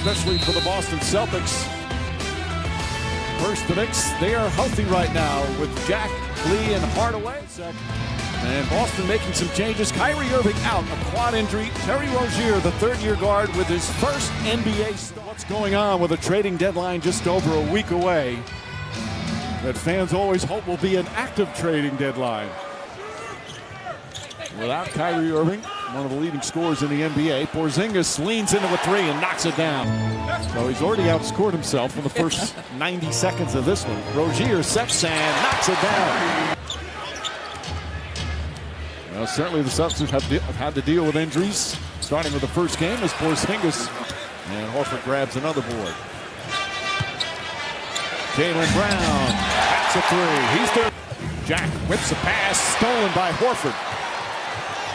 especially for the Boston Celtics. First, the Knicks, they are healthy right now with Jack, Lee, and Hardaway. And Boston making some changes. Kyrie Irving out, a quad injury. Terry Rozier, the third-year guard, with his first NBA start. What's going on with a trading deadline just over a week away that fans always hope will be an active trading deadline? Without Kyrie Irving, one of the leading scorers in the NBA, Porzingis leans into a three and knocks it down. So he's already outscored himself in the first 90 seconds of this one. Rozier sets and knocks it down. Well, certainly the Celtics have had to deal with injuries, starting with the first game as Porzingis and Horford grabs another board. Jaylen Brown, that's a three. He's there. Jack whips a pass, stolen by Horford.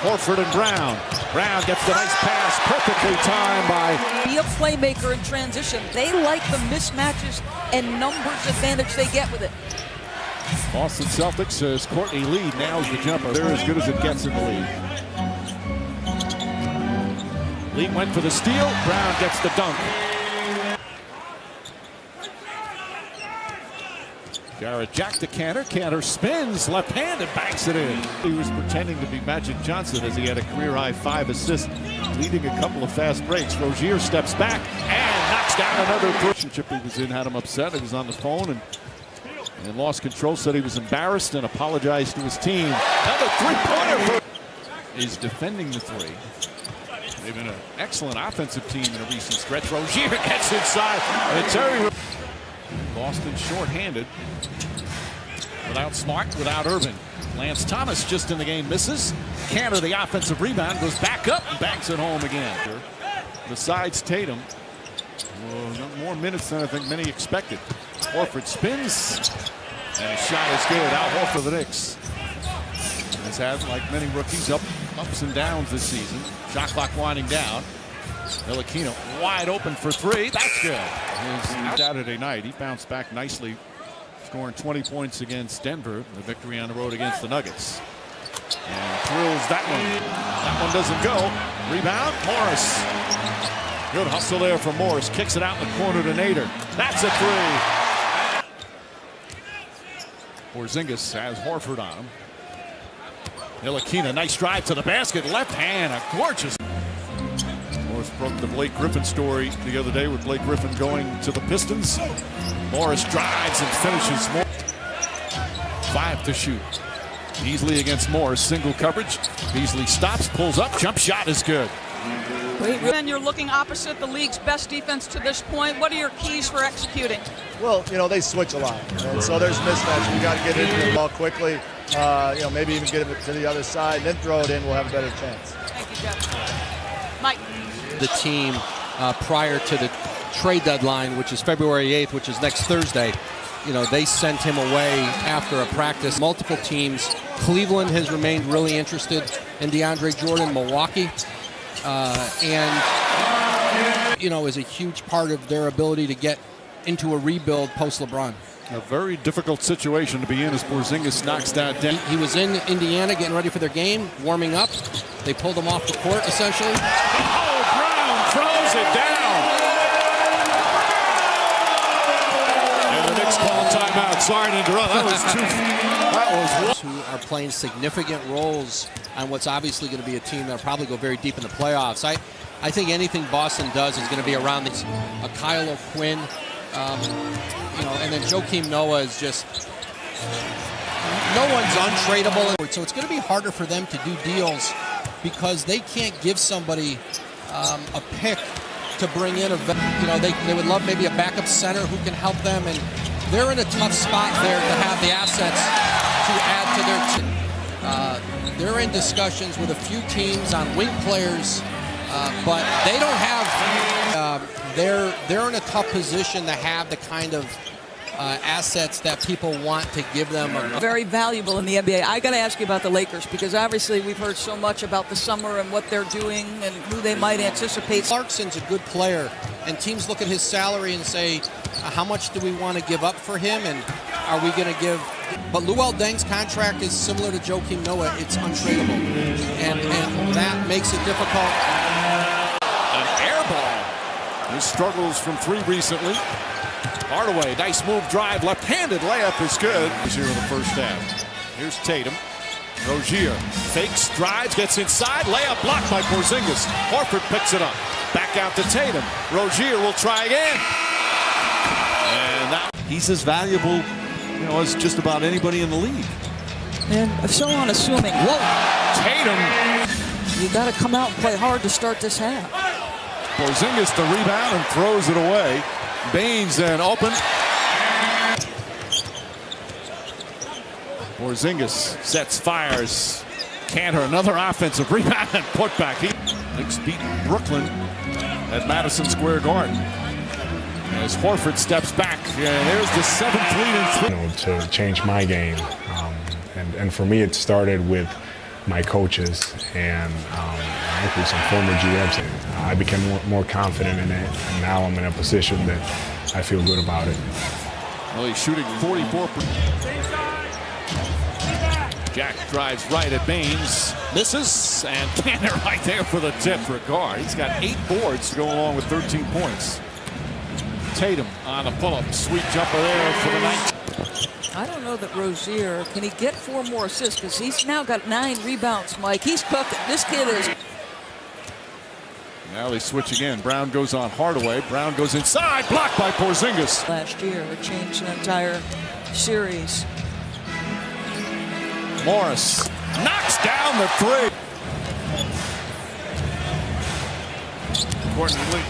Horford and Brown. Brown gets the nice pass, perfectly timed by... Be a playmaker in transition. They like the mismatches and numbers advantage they get with it. Boston Celtics as Courtney Lee nails the jumper. They're as good as it gets in the league. Lee went for the steal. Brown gets the dunk. Jarrett Jack to Cantor. Cantor spins left-handed, banks it in. He was pretending to be Magic Johnson as he had a career-high 5 assists, leading a couple of fast breaks. Rozier steps back and knocks down another relationship he was in, had him upset. He was on the phone and lost control, said he was embarrassed and apologized to his team. Another three-pointer. Is defending the three. They've been an excellent offensive team in a recent stretch. Rozier gets inside, and Terry... Boston short-handed. Without Smart, without Irving. Lance Thomas just in the game misses. Cantor, the offensive rebound, goes back up and banks it home again. Besides Tatum, more minutes than I think many expected. Horford spins, and his shot is good. Out Horford for the Knicks. Has had, like many rookies, ups and downs this season. Shot clock winding down. Ntilikina wide open for three. That's good. Saturday night, he bounced back nicely, scoring 20 points against Denver. The victory on the road against the Nuggets. And thrills that one. That one doesn't go. Rebound, Morris. Good hustle there from Morris. Kicks it out in the corner to Nader. That's a three. Porzingis has Horford on him. Ntilikina, nice drive to the basket. Left hand, a gorgeous. Morris broke the Blake Griffin story the other day with Blake Griffin going to the Pistons. Morris drives and finishes. 5 to shoot. Beasley against Morris, single coverage. Beasley stops, pulls up, jump shot is good. And you're looking opposite the league's best defense to this point. What are your keys for executing? Well, they switch a lot, and so there's mismatch. We got to get into the ball quickly. Maybe even get it to the other side, then throw it in. We'll have a better chance. Thank you, Jeff. Mike. The team prior to the trade deadline, which is February 8th, which is next Thursday, they sent him away after a practice. Multiple teams. Cleveland has remained really interested in DeAndre Jordan. Milwaukee, is a huge part of their ability to get into a rebuild post-LeBron. A very difficult situation to be in as Porzingis knocks that down. He was in Indiana getting ready for their game, warming up. They pulled him off the court, essentially. Oh, Brown throws it down. And the Knicks call timeout. Sorry to interrupt. That was who are playing significant roles on what's obviously going to be a team that'll probably go very deep in the playoffs. I think anything Boston does is going to be around this. Kyle O'Quinn, and then Joakim Noah is just, no one's untradeable. So it's going to be harder for them to do deals because they can't give somebody a pick to bring in. They would love maybe a backup center who can help them, and they're in a tough spot there to have the assets to add to their team. They're in discussions with a few teams on wing players, but they don't have. They're in a tough position to have the kind of assets that people want to give them. Very valuable in the NBA. I got to ask you about the Lakers because obviously we've heard so much about the summer and what they're doing and who they might anticipate. Clarkson's a good player, and teams look at his salary and say, how much do we want to give up for him, and are we going to give? But Luol Deng's contract is similar to Joakim Noah. It's untradeable, and that makes it difficult. An air ball. His struggles from three recently. Hardaway, nice move, drive, left-handed layup is good. Here in the first half. Here's Tatum. Rozier fakes, drives, gets inside, layup blocked by Porzingis. Horford picks it up. Back out to Tatum. Rozier will try again. And now he's as valuable, as just about anybody in the league. And so unassuming. Whoa! Tatum. You got to come out and play hard to start this half. Porzingis to rebound and throws it away. Baines then open. Porzingis sets, fires. Cantor, another offensive rebound and putback. Knicks beat Brooklyn at Madison Square Garden. As Horford steps back, and there's the 7th lead in 3. To change my game, and for me, it started with my coaches and frankly some former GMs. I became more confident in it, and now I'm in a position that I feel good about it. Well, he's shooting 44%. Jack drives right at Baines, misses, and Cantor right there for the tip for Gar. He's got 8 boards to go along with 13 points. Tatum on a pull-up, sweet jumper there for the night. I don't know that Rozier, can he get 4 more assists? Because he's now got 9 rebounds, Mike. He's cooking. This kid is. Now they switch again. Brown goes on Hardaway. Brown goes inside, blocked by Porzingis. Last year, it changed the entire series. Morris knocks down the 3. Courtney Lee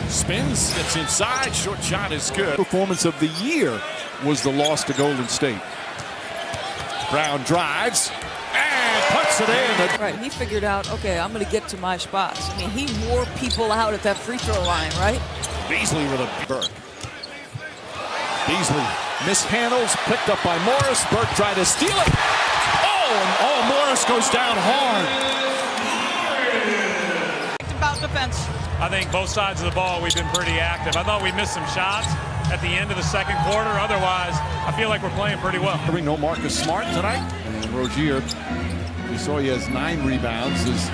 spins, gets inside, short shot is good. Performance of the year was the loss to Golden State. Brown drives and puts it in. Right, he figured out, okay, I'm going to get to my spots. I mean, he wore people out at that free throw line, right? Beasley with a Burke. Beasley mishandles, picked up by Morris. Burke tried to steal it. Oh, Morris goes down hard. About defense. I think both sides of the ball we've been pretty active. I thought we missed some shots at the end of the second quarter. Otherwise, I feel like we're playing pretty well. No Marcus Smart tonight. And Rozier, you saw he has 9 rebounds. As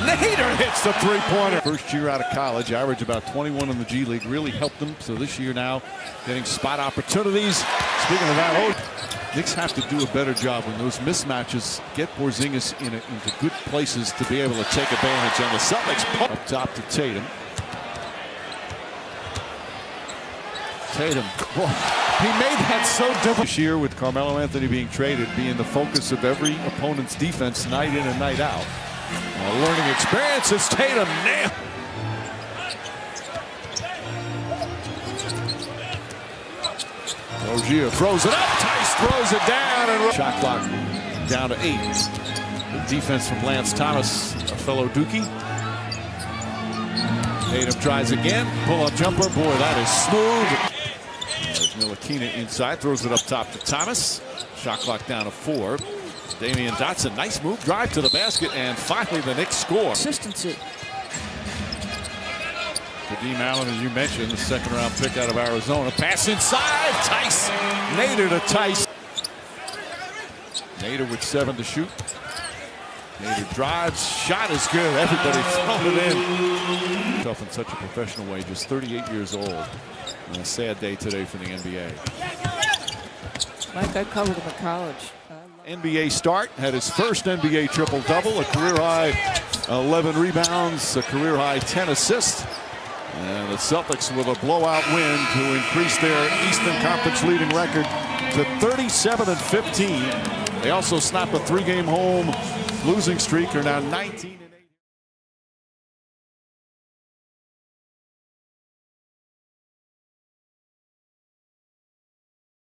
Nader hits the 3-pointer. First year out of college, averaged about 21 in the G League. Really helped him. So this year now, getting spot opportunities. Speaking of that, Knicks have to do a better job when those mismatches get Porzingis into good places to be able to take advantage. And the Celtics up top to Tatum. Tatum, boy, he made that so difficult this year with Carmelo Anthony being traded, being the focus of every opponent's defense night in and night out. A learning experience as Tatum nailed. Rozier throws it up. Tice throws it down. And shot clock down to 8. Good defense from Lance Thomas, a fellow Dookie. Tatum tries again. Pull-up jumper. Boy, that is smooth. There's Ntilikina inside. Throws it up top to Thomas. Shot clock down to 4. Damian Dotson. Nice move. Drive to the basket. And finally the Knicks score. Consistency. Kadeem Allen, as you mentioned, the 2nd-round pick out of Arizona. Pass inside. Tice. Nader to Tice. Nader with 7 to shoot. Nader drives. Shot is good. Everybody throwing it in. Tough in such a professional way. Just 38 years old. And a sad day today for the NBA. Mike, I covered him in college. NBA start. Had his first NBA triple-double. A career-high 11 rebounds. A career-high 10 assists. And the Celtics with a blowout win to increase their Eastern Conference leading record to 37-15. They also snapped a 3-game home losing streak. Are now 19.